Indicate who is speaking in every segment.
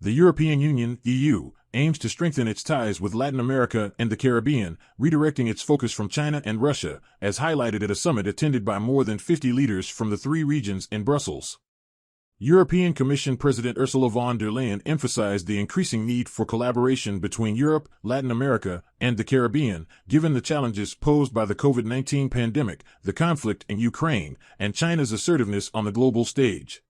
Speaker 1: The European Union (EU) aims to strengthen its ties with Latin America and the Caribbean, redirecting its focus from China and Russia, as highlighted at a summit attended by more than 50 leaders from the three regions in Brussels. European Commission President Ursula von der Leyen emphasized the increasing need for collaboration between Europe, Latin America, and the Caribbean, given the challenges posed by the COVID-19 pandemic, the conflict in Ukraine, and China's assertiveness on the global stage.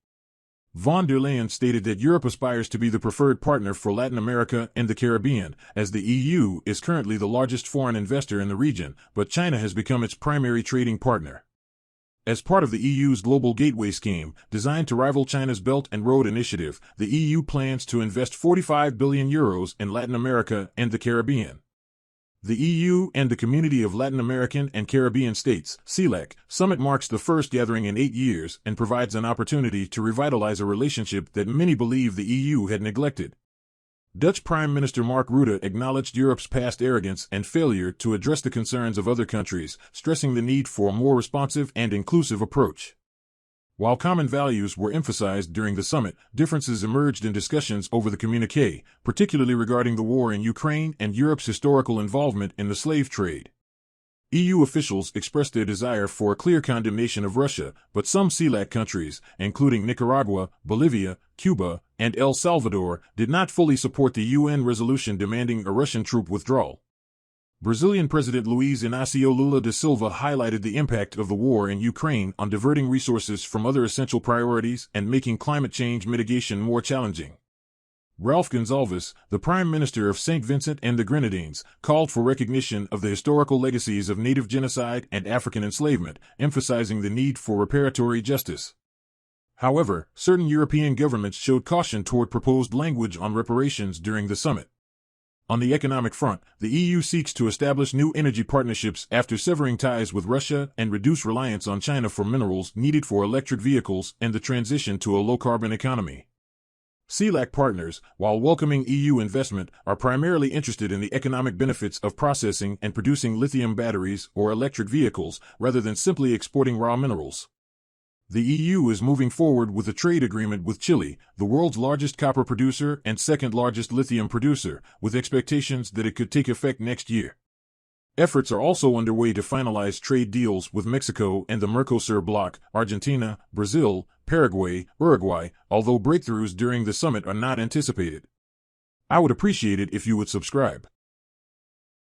Speaker 1: Von der Leyen stated that Europe aspires to be the preferred partner for Latin America and the Caribbean, as the EU is currently the largest foreign investor in the region, but China has become its primary trading partner. As part of the EU's Global Gateway Scheme, designed to rival China's Belt and Road Initiative, the EU plans to invest €45 billion in Latin America and the Caribbean. The EU and the Community of Latin American and Caribbean States (CELAC) summit marks the first gathering in 8 years and provides an opportunity to revitalize a relationship that many believe the EU had neglected. Dutch Prime Minister Mark Rutte acknowledged Europe's past arrogance and failure to address the concerns of other countries, stressing the need for a more responsive and inclusive approach. While common values were emphasized during the summit, differences emerged in discussions over the communiqué, particularly regarding the war in Ukraine and Europe's historical involvement in the slave trade. EU officials expressed their desire for a clear condemnation of Russia, but some CELAC countries, including Nicaragua, Bolivia, Cuba, and El Salvador, did not fully support the UN resolution demanding a Russian troop withdrawal. Brazilian President Luiz Inácio Lula da Silva highlighted the impact of the war in Ukraine on diverting resources from other essential priorities and making climate change mitigation more challenging. Ralph Gonsalves, the Prime Minister of St. Vincent and the Grenadines, called for recognition of the historical legacies of native genocide and African enslavement, emphasizing the need for reparatory justice. However, certain European governments showed caution toward proposed language on reparations during the summit. On the economic front, the EU seeks to establish new energy partnerships after severing ties with Russia and reduce reliance on China for minerals needed for electric vehicles and the transition to a low-carbon economy. CELAC partners, while welcoming EU investment, are primarily interested in the economic benefits of processing and producing lithium batteries or electric vehicles, rather than simply exporting raw minerals. The EU is moving forward with a trade agreement with Chile, the world's largest copper producer and second-largest lithium producer, with expectations that it could take effect next year. Efforts are also underway to finalize trade deals with Mexico and the Mercosur bloc, Argentina, Brazil, Paraguay, Uruguay, although breakthroughs during the summit are not anticipated. I would appreciate it if you would subscribe.